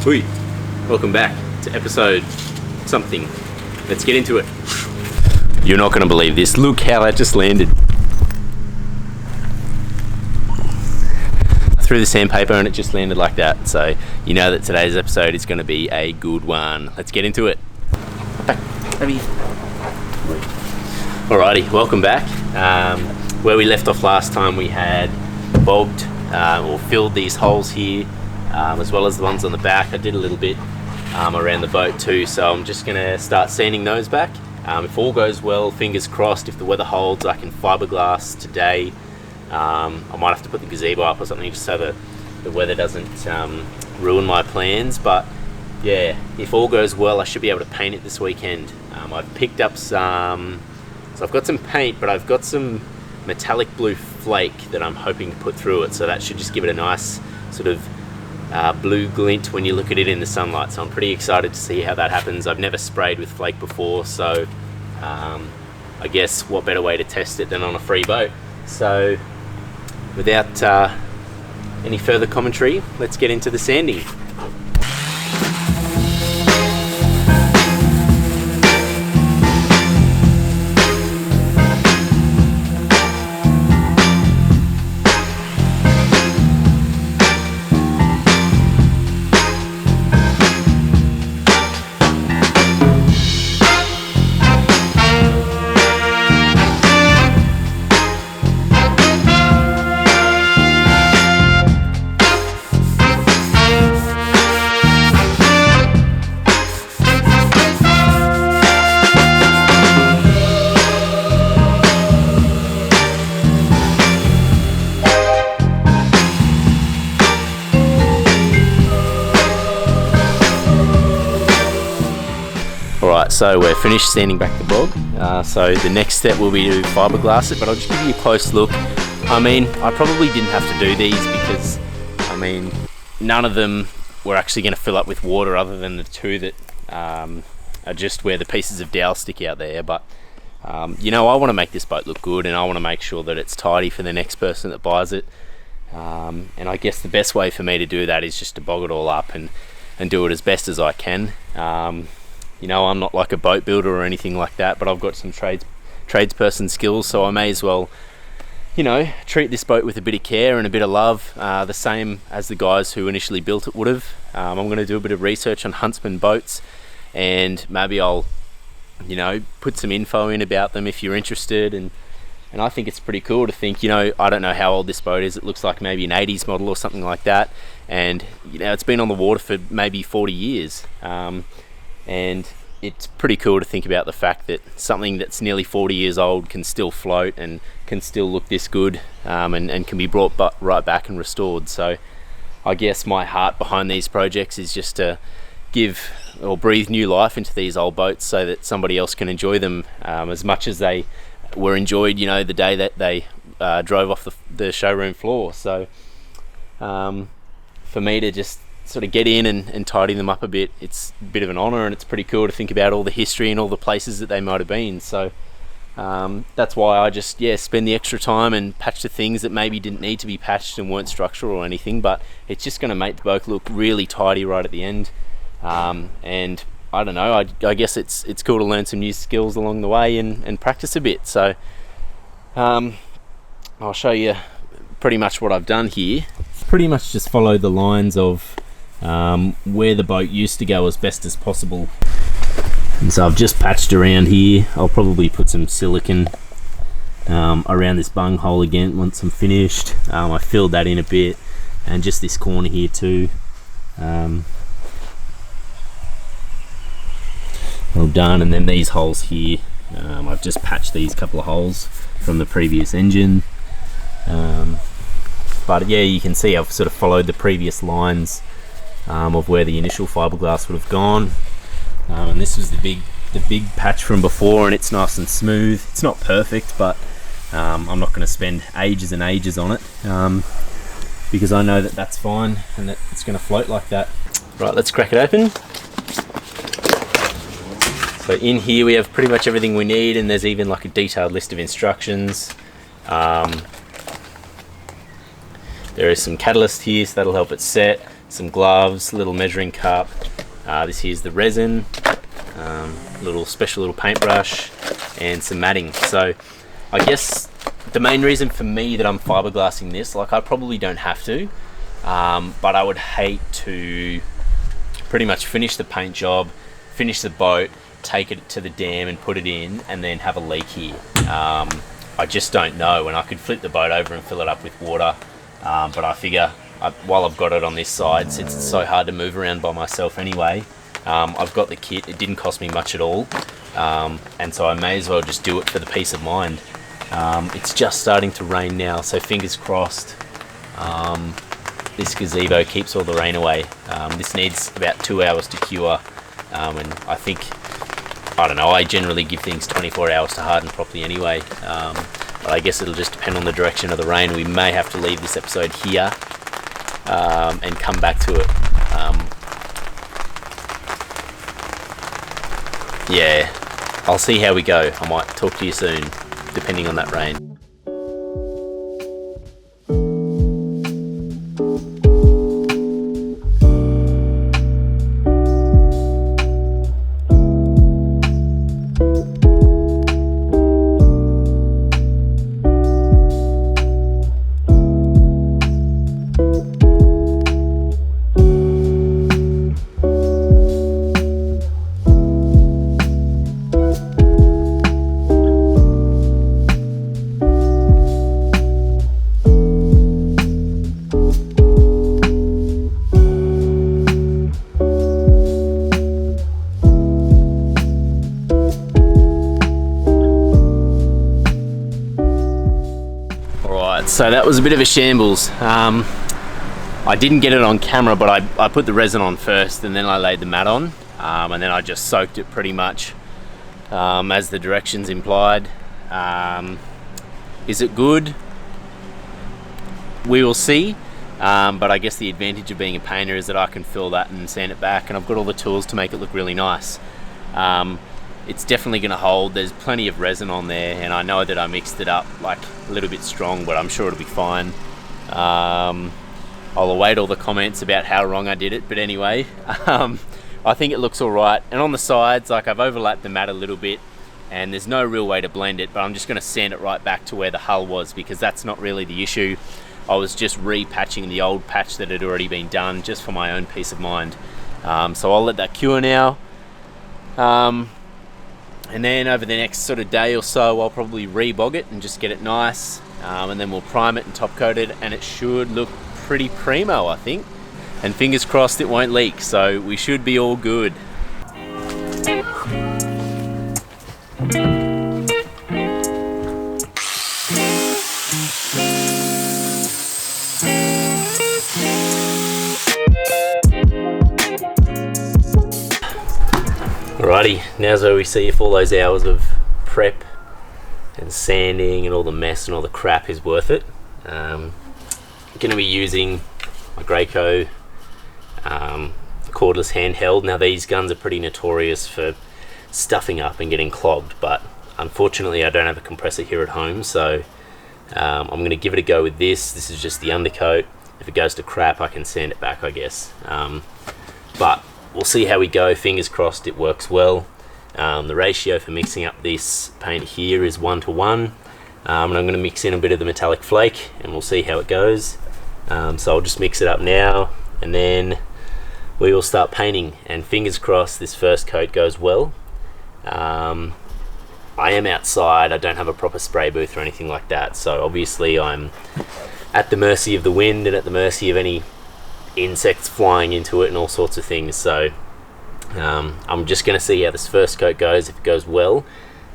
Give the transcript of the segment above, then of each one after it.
Oi, welcome back to episode something. Let's get into it. You're not going to believe this. Look how that just landed. I threw the sandpaper and it just landed like that. So you know that today's episode is going to be a good one. Let's get into it. Alrighty, welcome back. Where we left off last time, we had bogged or filled these holes here, as well as the ones on the back. I did a little bit around the boat too, so I'm just going to start sanding those back. If all goes well, fingers crossed, if the weather holds, I can fiberglass today. I might have to put the gazebo up or something just so that the weather doesn't ruin my plans, but yeah, if all goes well, I should be able to paint it this weekend. I've picked up some, so I've got some paint, but I've got some metallic blue flake that I'm hoping to put through it, so that should just give it a nice sort of blue glint when you look at it in the sunlight. So I'm pretty excited to see how that happens. I've never sprayed with flake before, so I guess what better way to test it than on a free boat. So without any further commentary, let's get into the sanding. Alright, so we're finished sanding back the bog. So the next step will be to fiberglass it, but I'll just give you a close look. I mean, I probably didn't have to do these because, I mean, none of them were actually going to fill up with water other than the two that are just where the pieces of dowel stick out there. But, you know, I want to make this boat look good, and I want to make sure that it's tidy for the next person that buys it. And I guess the best way for me to do that is just to bog it all up and do it as best as I can. You know, I'm not like a boat builder or anything like that, but I've got some tradesperson skills, so I may as well, you know, treat this boat with a bit of care and a bit of love, the same as the guys who initially built it would have. I'm going to do a bit of research on Huntsman boats, and maybe I'll, you know, put some info in about them if you're interested. And I think it's pretty cool to think, you know, I don't know how old this boat is. It looks like maybe an 80s model or something like that, and you know, it's been on the water for maybe 40 years. And it's pretty cool to think about the fact that something that's nearly 40 years old can still float and can still look this good, and can be brought right back and restored. So I guess my heart behind these projects is just to give or breathe new life into these old boats so that somebody else can enjoy them as much as they were enjoyed, you know, the day that they drove off the showroom floor. So for me to just sort of get in and tidy them up a bit, it's a bit of an honour, and it's pretty cool to think about all the history and all the places that they might have been. So that's why I just spend the extra time and patch the things that maybe didn't need to be patched and weren't structural or anything, but it's just going to make the boat look really tidy right at the end. And I don't know, I guess it's cool to learn some new skills along the way and practice a bit. So I'll show you pretty much what I've done here. Pretty much just follow the lines of where the boat used to go as best as possible. And so I've just patched around here. I'll probably put some silicone around this bung hole again once I'm finished. I filled that in a bit, and just this corner here too. Well done. And then these holes here, I've just patched these couple of holes from the previous engine. But yeah, you can see I've sort of followed the previous lines of where the initial fiberglass would have gone, and this was the big patch from before, and it's nice and smooth. It's not perfect, but I'm not going to spend ages and ages on it because I know that that's fine and that it's going to float like that. Right, let's crack it open. So in here we have pretty much everything we need, and there's even like a detailed list of instructions. There is some catalyst here, so that'll help it set. some gloves, little measuring cup. This here's the resin, little special little paintbrush, and some matting. So I guess the main reason for me that I'm fiberglassing this, like I probably don't have to, but I would hate to pretty much finish the paint job, finish the boat, take it to the dam and put it in, and then have a leak here. I just don't know, and I could flip the boat over and fill it up with water, but I figure while I've got it on this side, since it's so hard to move around by myself anyway, I've got the kit. It didn't cost me much at all, and so I may as well just do it for the peace of mind. It's just starting to rain now, so fingers crossed this gazebo keeps all the rain away. This needs about 2 hours to cure, and I don't know, I generally give things 24 hours to harden properly anyway, but I guess it'll just depend on the direction of the rain. We may have to leave this episode here and come back to it. Yeah, I'll see how we go. I might talk to you soon, depending on that rain. So that was a bit of a shambles. I didn't get it on camera, but I put the resin on first and then I laid the mat on, and then I just soaked it pretty much as the directions implied. Is it good? We will see, but I guess the advantage of being a painter is that I can fill that and sand it back, and I've got all the tools to make it look really nice. It's definitely going to hold. There's plenty of resin on there, and I know that I mixed it up like a little bit strong, but I'm sure it'll be fine. I'll await all the comments about how wrong I did it, but anyway, I think it looks all right. And on the sides, like I've overlapped the mat a little bit, and there's no real way to blend it, but I'm just going to sand it right back to where the hull was, because that's not really the issue. I was just repatching the old patch that had already been done, just for my own peace of mind. So I'll let that cure now. And then over the next sort of day or so, I'll probably rebog it and just get it nice, and then we'll prime it and top coat it, and it should look pretty primo, I think. And fingers crossed it won't leak, so we should be all good. Alrighty, now's where we see if all those hours of prep and sanding and all the mess and all the crap is worth it. I'm going to be using my Graco cordless handheld. Now these guns are pretty notorious for stuffing up and getting clogged, but unfortunately I don't have a compressor here at home, so I'm going to give it a go with this. This is just the undercoat. If it goes to crap, I can sand it back, I guess. But we'll see how we go. Fingers crossed it works well. The ratio for mixing up this paint here is 1:1, and I'm going to mix in a bit of the metallic flake, and we'll see how it goes. So I'll just mix it up now, and then we will start painting, and fingers crossed this first coat goes well. I am outside, I don't have a proper spray booth or anything like that, so obviously I'm at the mercy of the wind and at the mercy of any insects flying into it and all sorts of things. So I'm just going to see how this first coat goes. If it goes well,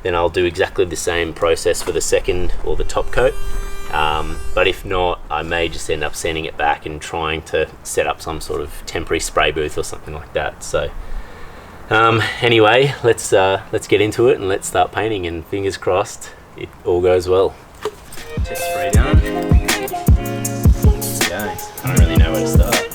then I'll do exactly the same process for the second or the top coat, but if not, I may just end up sanding it back and trying to set up some sort of temporary spray booth or something like that. So anyway, let's get into it and let's start painting, and fingers crossed it all goes well. Test spray done. Let's go. I don't really know where to start.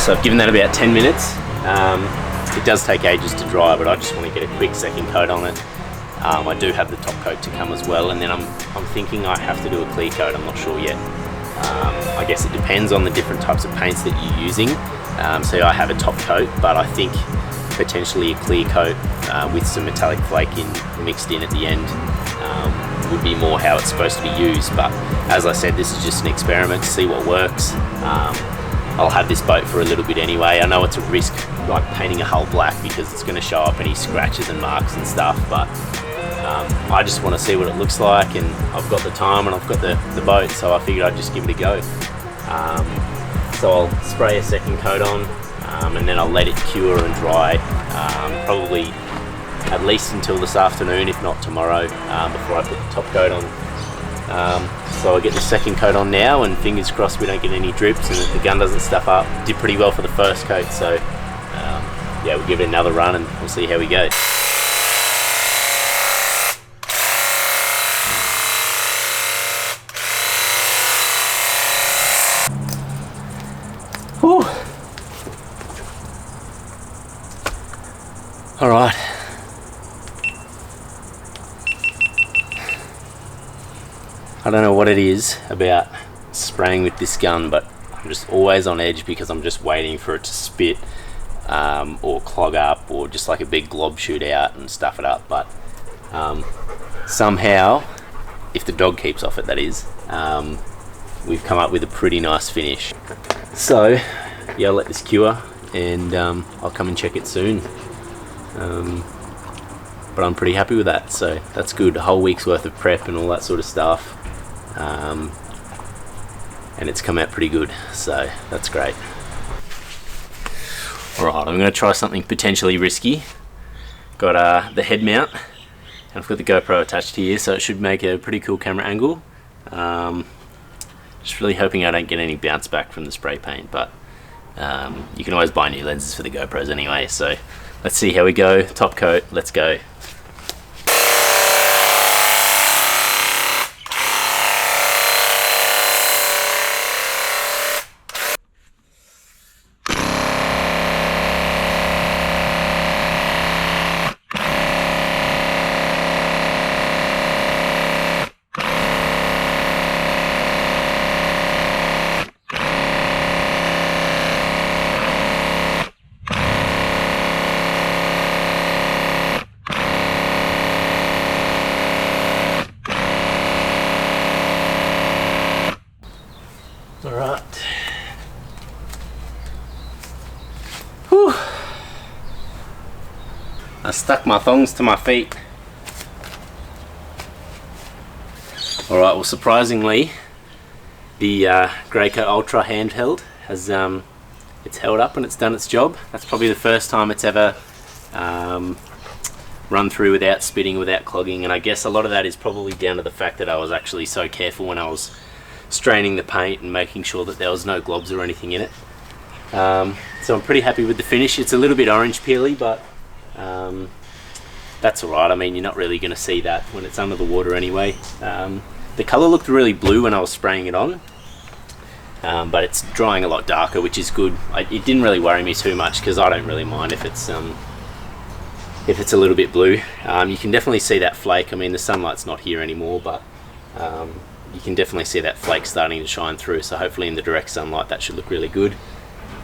So I've given that about 10 minutes. It does take ages to dry, but I just want to get a quick second coat on it. I do have the top coat to come as well, and then I'm thinking I have to do a clear coat. I'm not sure yet. I guess it depends on the different types of paints that you're using. So I have a top coat, but I think potentially a clear coat with some metallic flake mixed in at the end would be more how it's supposed to be used. But as I said, this is just an experiment to see what works. I'll have this boat for a little bit anyway. I know it's a risk, like painting a hull black, because it's going to show up any scratches and marks and stuff, but I just want to see what it looks like, and I've got the time and I've got the boat, so I figured I'd just give it a go. So I'll spray a second coat on, and then I'll let it cure and dry, probably at least until this afternoon, if not tomorrow, before I put the top coat on. So I'll get the second coat on now, and fingers crossed we don't get any drips and that the gun doesn't stuff up. Did pretty well for the first coat, so yeah, we'll give it another run and we'll see how we go. Whew. All right. I don't know what it is about spraying with this gun, but I'm just always on edge because I'm just waiting for it to spit or clog up, or just like a big glob shoot out and stuff it up. But somehow, if the dog keeps off it, that is, we've come up with a pretty nice finish. So yeah, I'll let this cure, and I'll come and check it soon. But I'm pretty happy with that, so that's good. A whole week's worth of prep and all that sort of stuff. And it's come out pretty good, so that's great. Alright, I'm going to try something potentially risky. Got the head mount, and I've got the GoPro attached here, so it should make a pretty cool camera angle. Just really hoping I don't get any bounce back from the spray paint, but you can always buy new lenses for the GoPros anyway, so let's see how we go. Top coat, let's go. Alright. Whew. I stuck my thongs to my feet. Alright, well, surprisingly, the Graco Ultra handheld has it's held up and it's done its job. That's probably the first time it's ever run through without spitting, without clogging, and I guess a lot of that is probably down to the fact that I was actually so careful when I was straining the paint and making sure that there was no globs or anything in it. So I'm pretty happy with the finish. It's a little bit orange peely, but that's alright. I mean, you're not really going to see that when it's under the water anyway. The colour looked really blue when I was spraying it on, but it's drying a lot darker, which is good. It didn't really worry me too much because I don't really mind if it's a little bit blue. You can definitely see that flake. I mean, the sunlight's not here anymore, but you can definitely see that flake starting to shine through, so hopefully in the direct sunlight that should look really good.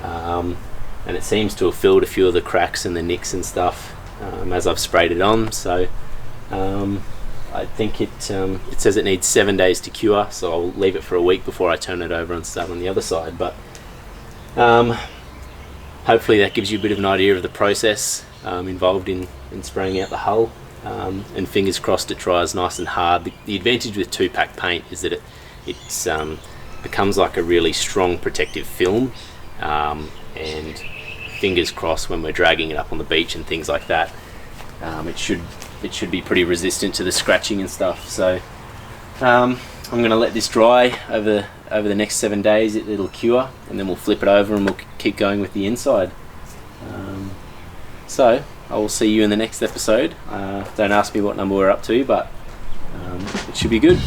And it seems to have filled a few of the cracks and the nicks and stuff as I've sprayed it on, so I think it says it needs 7 days to cure, so I'll leave it for a week before I turn it over and start on the other side. But hopefully that gives you a bit of an idea of the process involved in spraying out the hull. And fingers crossed it dries nice and hard. The advantage with 2-pack paint is that it becomes like a really strong protective film, and fingers crossed when we're dragging it up on the beach and things like that, it should be pretty resistant to the scratching and stuff. So I'm going to let this dry over the next 7 days. It'll cure, and then we'll flip it over and we'll keep going with the inside. So I will see you in the next episode. Don't ask me what number we're up to, but it should be good.